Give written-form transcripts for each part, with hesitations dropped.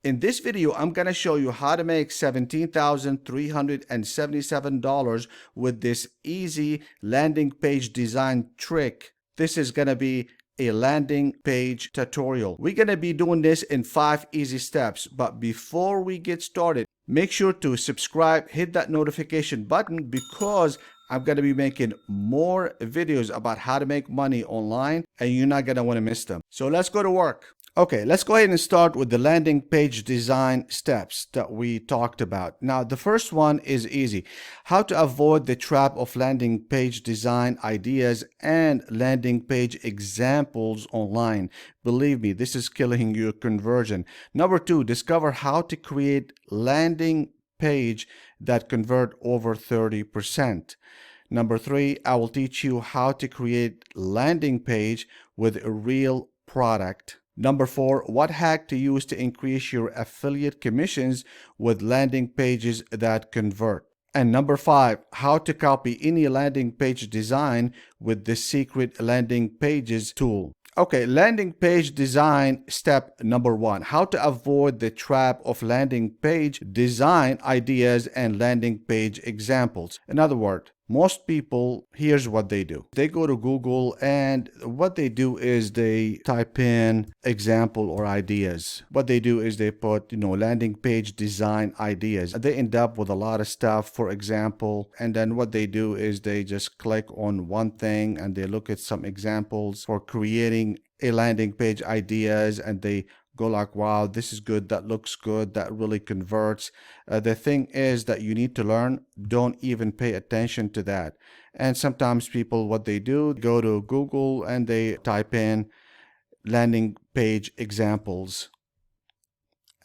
In this video, I'm going to show you how to make $17,377 with this easy landing page design trick. This is going to be a landing page tutorial. We're going to be doing this in 5 easy steps. But before we get started, make sure to subscribe, hit that notification button, because I'm going to be making more videos about how to make money online and you're not going to want to miss them. So let's go to work. Okay, let's go ahead and start with the landing page design steps that we talked about. Now, the first one is easy. How to avoid the trap of landing page design ideas and landing page examples online. Believe me, this is killing your conversion. Number 2, discover how to create landing page that convert over 30%. Number 3, I will teach you how to create landing page with a real product. Number 4, what hack to use to increase your affiliate commissions with landing pages that convert. And number 5, how to copy any landing page design with the secret landing pages tool. Okay, landing page design step number 1, how to avoid the trap of landing page design ideas and landing page examples. In other words, most people, here's what they do. They go to Google and what they do is they type in example or ideas. What they do is they put, landing page design ideas. They end up with a lot of stuff, for example, and then what they do is they just click on one thing and they look at some examples for creating a landing page ideas, and they go like, wow, this is good, that looks good, that really converts. The thing is that you need to learn, don't even pay attention to that. And sometimes people, what they do, go to Google and they type in landing page examples.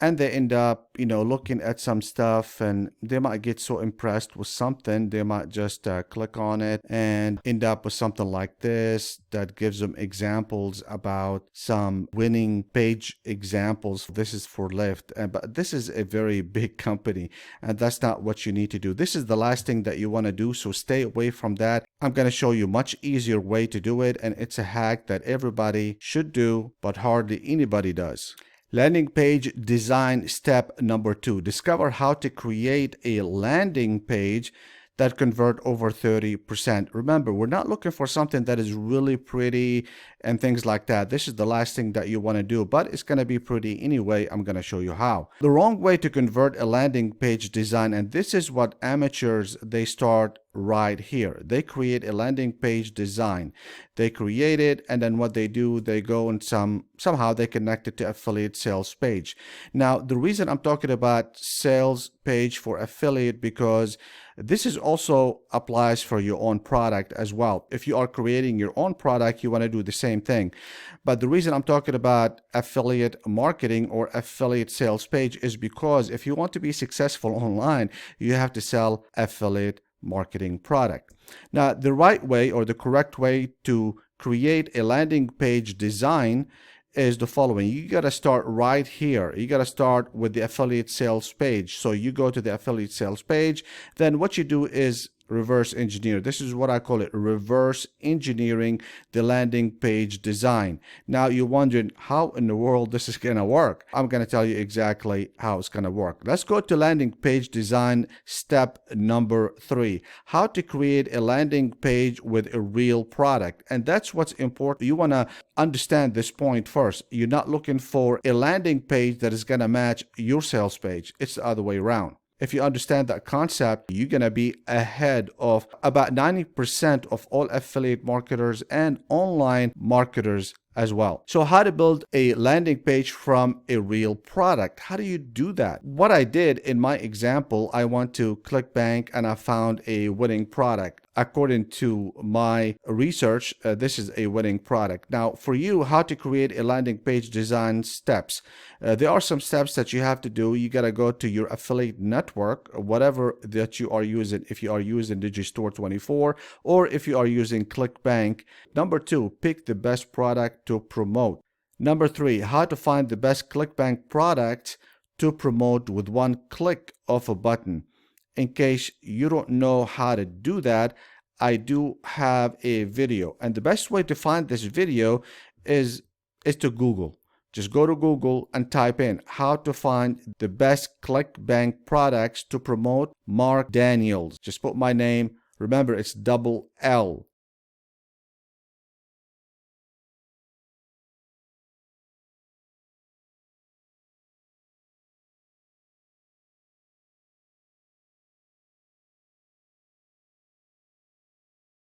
And they end up, looking at some stuff, and they might get so impressed with something, they might just click on it and end up with something like this that gives them examples about some winning page examples. This is for Lyft, but this is a very big company, and that's not what you need to do. This is the last thing that you want to do, so stay away from that. I'm going to show you a much easier way to do it, and it's a hack that everybody should do, but hardly anybody does. Landing page design step number 2, discover how to create a landing page that convert over 30%. Remember, we're not looking for something that is really pretty and things like that. This is the last thing that you want to do, but it's going to be pretty anyway. I'm going to show you how. The wrong way to convert a landing page design, and this is what amateurs, they start right here. They create a landing page design. They create it, and then what they do, they go and somehow they connect it to affiliate sales page. Now, the reason I'm talking about sales page for affiliate, because this is also applies for your own product as well. If you are creating your own product, you want to do the same thing. But the reason I'm talking about affiliate marketing or affiliate sales page is because if you want to be successful online, you have to sell affiliate marketing product. Now, the right way or the correct way to create a landing page design is the following. You got to start right here. You got to start with the affiliate sales page. So you go to the affiliate sales page. Then what you do is reverse engineer. This is what I call it, reverse engineering the landing page design. Now you're wondering how in the world this is going to work. I'm going to tell you exactly how it's going to work. Let's go to landing page design step number 3, how to create a landing page with a real product. And that's what's important. You want to understand this point first. You're not looking for a landing page that is going to match your sales page. It's the other way around. If you understand that concept, you're going to be ahead of about 90% of all affiliate marketers and online marketers as well. So how to build a landing page from a real product? How do you do that? What I did in my example, I went to ClickBank and I found a winning product. According to my research, this is a winning product. Now, for you, how to create a landing page design steps. There are some steps that you have to do. You got to go to your affiliate network, whatever that you are using. If you are using Digistore 24 or if you are using ClickBank. Number 2, pick the best product to promote. Number 3, how to find the best ClickBank product to promote with one click of a button. In case you don't know how to do that, I do have a video, and the best way to find this video is to Google. Just go to Google and type in how to find the best ClickBank products to promote Mark Daniels. Just put my name. Remember, it's double L.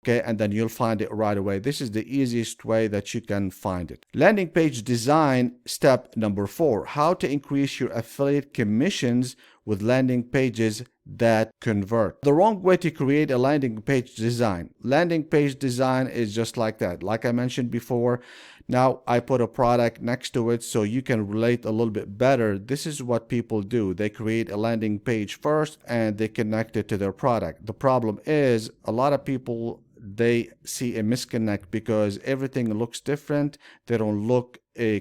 Okay, and then you'll find it right away. This is the easiest way that you can find it. Landing page design, step number 4, how to increase your affiliate commissions with landing pages that convert. The wrong way to create a landing page design. Landing page design is just like that. Like I mentioned before, now I put a product next to it so you can relate a little bit better. This is what people do. They create a landing page first and they connect it to their product. The problem is a lot of people, they see a misconnect because everything looks different. They don't look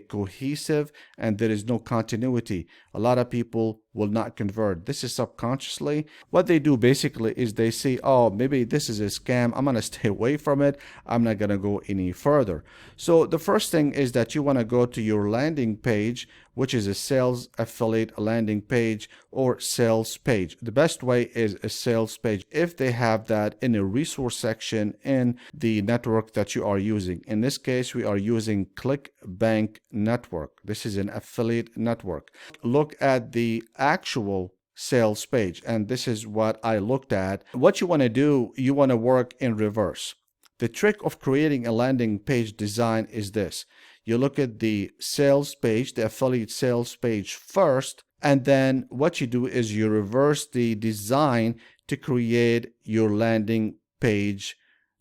cohesive and there is no continuity. A lot of people will not convert. This is subconsciously. What they do basically is they say, oh, maybe this is a scam. I'm going to stay away from it. I'm not going to go any further. So the first thing is that you want to go to your landing page, which is a sales affiliate landing page or sales page. The best way is a sales page if they have that in a resource section in the network that you are using. In this case, we are using ClickBank network. This is an affiliate network. Look at the actual sales page, and this is what I looked at. What you want to do, you want to work in reverse. The trick of creating a landing page design is this. You look at the sales page, the affiliate sales page first, and then what you do is you reverse the design to create your landing page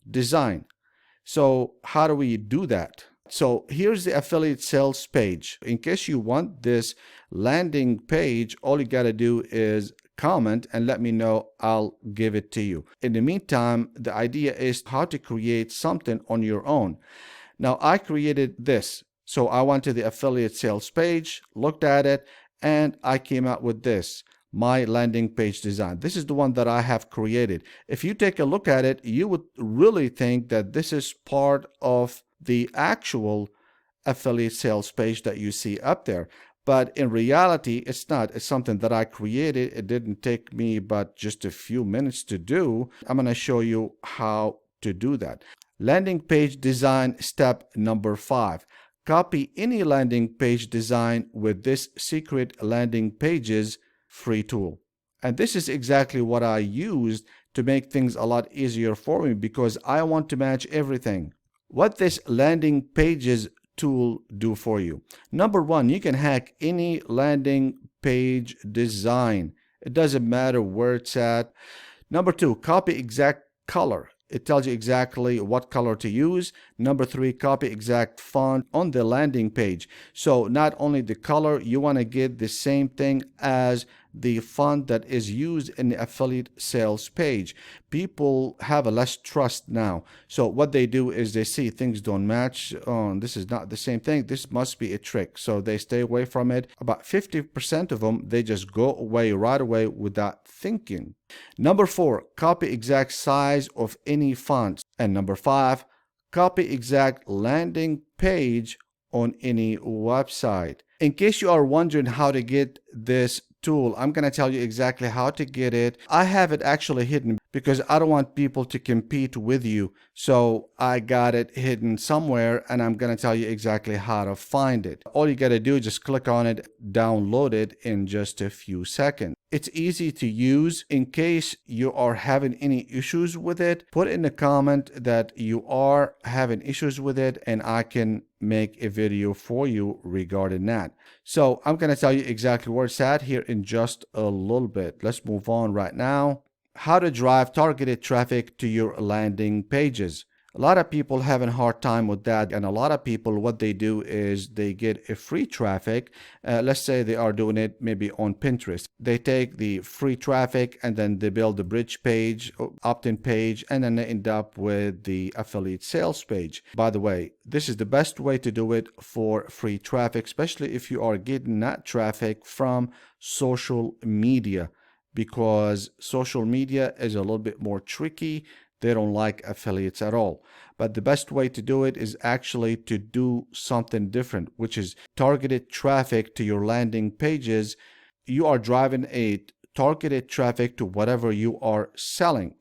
design. So how do we do that? So here's the affiliate sales page. In case you want this landing page, all you got to do is comment and let me know. I'll give it to you. In the meantime, the idea is how to create something on your own. Now I created this. So I went to the affiliate sales page, looked at it, and I came out with this, my landing page design. This is the one that I have created. If you take a look at it, you would really think that this is part of the actual affiliate sales page that you see up there. But in reality, it's not. It's something that I created. It didn't take me but just a few minutes to do. I'm going to show you how to do that. Landing page design, step number 5. Copy any landing page design with this secret landing pages free tool. And this is exactly what I used to make things a lot easier for me because I want to match everything. What this landing pages tool do for you? Number 1, you can hack any landing page design. It doesn't matter where it's at. Number 2, copy exact color. It tells you exactly what color to use. Number 3, copy exact font on the landing page. So not only the color, you want to get the same thing as the font that is used in the affiliate sales page. People have a less trust now. So what they do is they see things don't match. Oh, this is not the same thing. This must be a trick. So they stay away from it. About 50% of them, they just go away right away without thinking. Number 4, copy exact size of any font. And number 5, copy exact landing page on any website. In case you are wondering how to get this tool, I'm going to tell you exactly how to get it. I have it actually hidden because I don't want people to compete with you. So I got it hidden somewhere and I'm going to tell you exactly how to find it. All you got to do is just click on it, download it in just a few seconds. It's easy to use. In case you are having any issues with it, put in a comment that you are having issues with it and I can make a video for you regarding that. So I'm going to tell you exactly where it's at here in just a little bit. Let's move on right now. How to drive targeted traffic to your landing pages. A lot of people having a hard time with that, and a lot of people, what they do is they get a free traffic. Let's say they are doing it maybe on Pinterest. They take the free traffic and then they build the bridge page, opt-in page, and then they end up with the affiliate sales page. By the way, this is the best way to do it for free traffic, especially if you are getting that traffic from social media, because social media is a little bit more tricky They don't like affiliates at all. But the best way to do it is actually to do something different, which is targeted traffic to your landing pages. You are driving a targeted traffic to whatever you are selling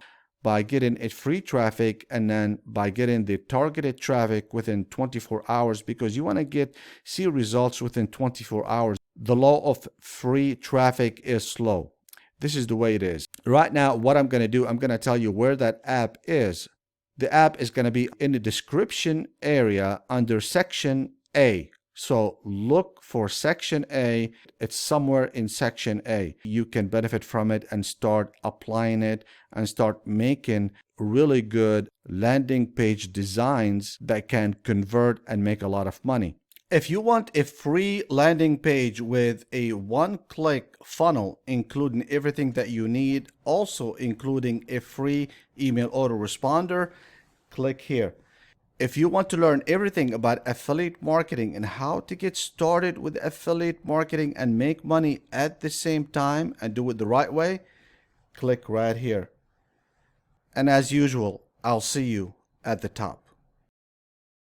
by getting a free traffic, and then by getting the targeted traffic within 24 hours, because you want to see results within 24 hours. The law of free traffic is slow. This is the way it is. Right now, what I'm going to do, I'm going to tell you where that app is. The app is going to be in the description area under section A. So look for section A. It's somewhere in section A. You can benefit from it and start applying it and start making really good landing page designs that can convert and make a lot of money. If you want a free landing page with a one-click funnel, including everything that you need, also including a free email autoresponder, click here. If you want to learn everything about affiliate marketing and how to get started with affiliate marketing and make money at the same time and do it the right way, click right here. And as usual, I'll see you at the top.